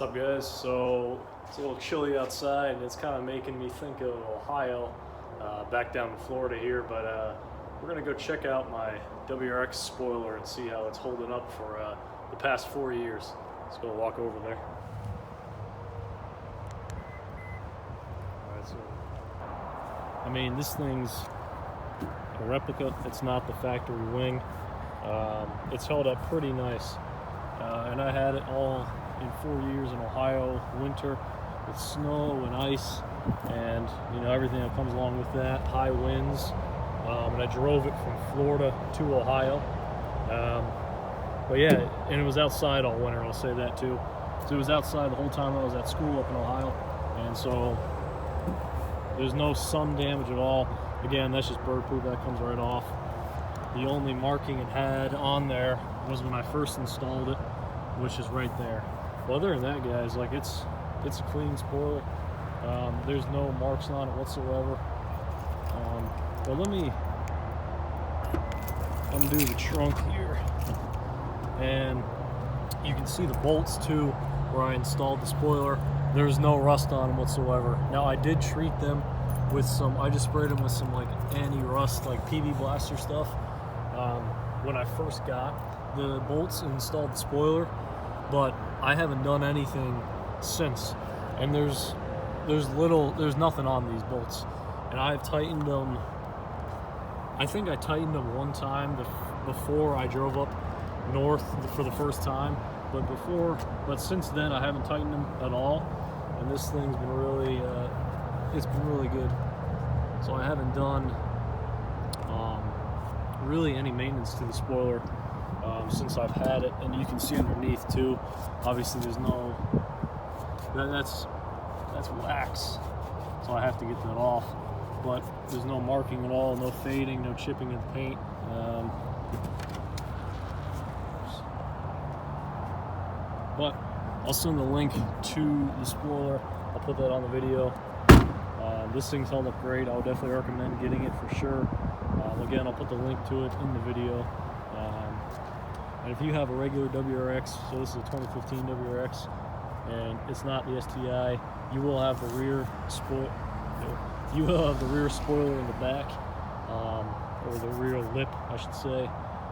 What's up, guys? So it's a little chilly outside and it's kind of making me think of Ohio, back down to Florida here, but we're gonna go check out my WRX spoiler and see how it's holding up for the past 4 years. Let's go walk over there. Alright, so I mean, this thing's a replica. It's not the factory wing. It's held up pretty nice, and I had it all in 4 years in Ohio winter with snow and ice and everything that comes along with that, high winds, and I drove it from Florida to Ohio, but yeah, and it was outside all winter, I'll say that too. So it was outside the whole time I was at school up in Ohio, and so there's no sun damage at all. Again, that's just bird poop that comes right off. The only marking it had on there was when I first installed it, which is right there. Well, other than that, guys, like it's a clean spoiler. There's no marks on it whatsoever. But let me undo the trunk here, and you can see the bolts too where I installed the spoiler. There's no rust on them whatsoever. Now I did treat them with some, I just sprayed them with some like anti-rust, like PB Blaster stuff. When I first got the bolts and installed the spoiler, but I haven't done anything since. And there's nothing on these bolts. And I've tightened them, I think I tightened them one time before I drove up north for the first time. But since then I haven't tightened them at all. And this thing's been really, it's been really good. So I haven't done really any maintenance to the spoiler since I've had it, and you can see underneath too. Obviously, there's no that's wax, so I have to get that off. But there's no marking at all, no fading, no chipping of the paint. But I'll send the link to the spoiler. I'll put that on the video. This thing's held up great. I would definitely recommend getting it for sure. Again, I'll put the link to it in the video. And if you have a regular WRX, so this is a 2015 WRX, and it's not the STI, you will have the rear spoiler. You will have the rear spoiler in the back, or the rear lip, I should say.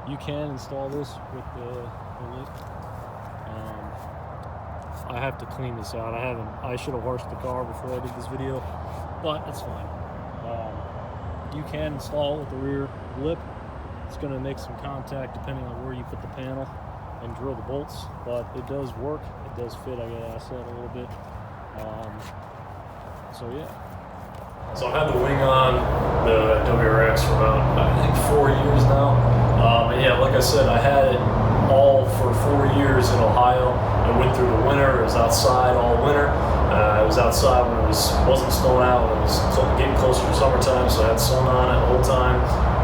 You can install this with the lip. I have to clean this out. I should have washed the car before I did this video, but it's fine. You can install it with the rear lip. It's going to make some contact depending on where you put the panel and drill the bolts, but it does work. It does fit. I got to ask that a little bit. So yeah. So I've had the wing on the WRX for about, I think, 4 years now. And yeah, like I said, I had it all for 4 years in Ohio. I went through the winter. It was outside all winter. It was outside when it wasn't snowing out, when it was getting closer to summertime, so I had sun on it the whole time.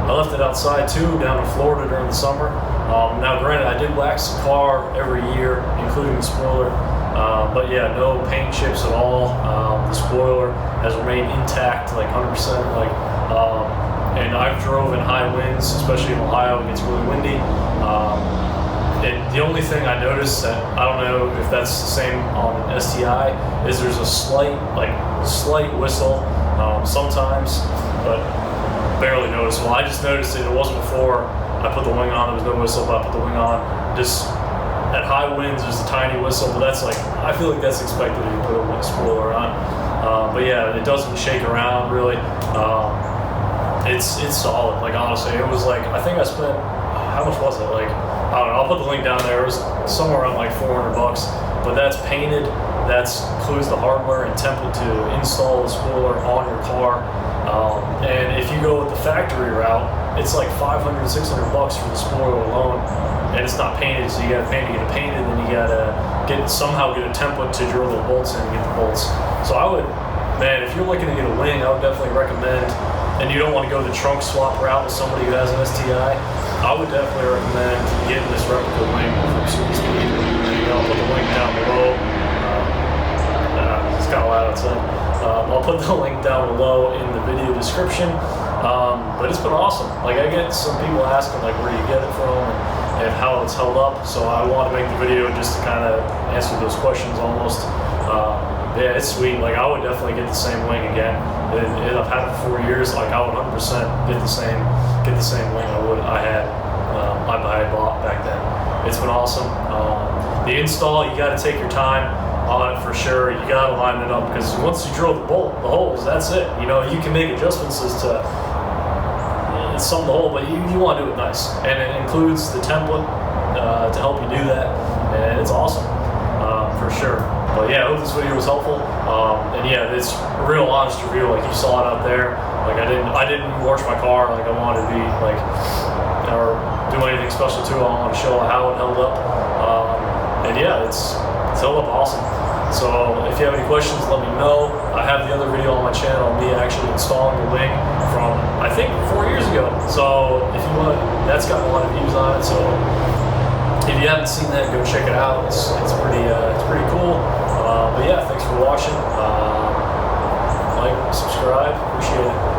I left it outside too, down in Florida during the summer. Now granted, I did wax the car every year, including the spoiler, but yeah, no paint chips at all. The spoiler has remained intact, like 100%. And I've drove in high winds, especially in Ohio. It gets really windy. And the only thing I noticed, that I don't know if that's the same on STI, is there's a slight whistle sometimes, but barely noticeable. I just noticed it. It wasn't before I put the wing on. There was no whistle, but I put the wing on. Just at high winds, there's a tiny whistle, but that's like, I feel like that's expected when you put a spoiler on. But yeah, it doesn't shake around really. It's solid. Like honestly, it was like, I think I spent, how much was it? Like, I don't know, I'll put the link down there. It was somewhere around like $400, but that's painted. That includes the hardware and template to install the spoiler on your car. And if you go with the factory route, it's like $500, $600 for the spoiler alone, and it's not painted. So you got to paint to get it painted, and you got to somehow get a template to drill the bolts in and get the bolts. So I would, man, if you're looking to get a wing, I would definitely recommend. And you don't want to go the trunk swap route with somebody who has an STI, I would definitely recommend getting this replica wing from Super Speed. And I'll put the link down below. It's kind of loud outside. I'll put the link down below in the video description. But it's been awesome. Like, I get some people asking like where you get it from and how it's held up. So I want to make the video just to kind of answer those questions almost. Yeah, it's sweet. Like, I would definitely get the same wing again. I've had it for 4 years. Like, I would 100% get the same wing I had bought back then. It's been awesome. The install, you got to take your time on it for sure. You got to line it up, because once you drill the holes, that's it. You know, you can make adjustments as to some of the hole, but you want to do it nice, and it includes the template to help you do that, and it's awesome for sure. But yeah, I hope this video was helpful. And yeah, it's a real honest review. Like, you saw it out there. Like, I didn't wash my car. Like, I wanted to be like, or do anything special to it. I want to show how it held up. And yeah, it's held up awesome. So if you have any questions, let me know. I have the other video on my channel, me actually installing the wing from, I think, 4 years ago. So if you want, that's got a lot of views on it. So if you haven't seen that, go check it out. It's pretty cool. But yeah, thanks for watching. Like, subscribe, appreciate it.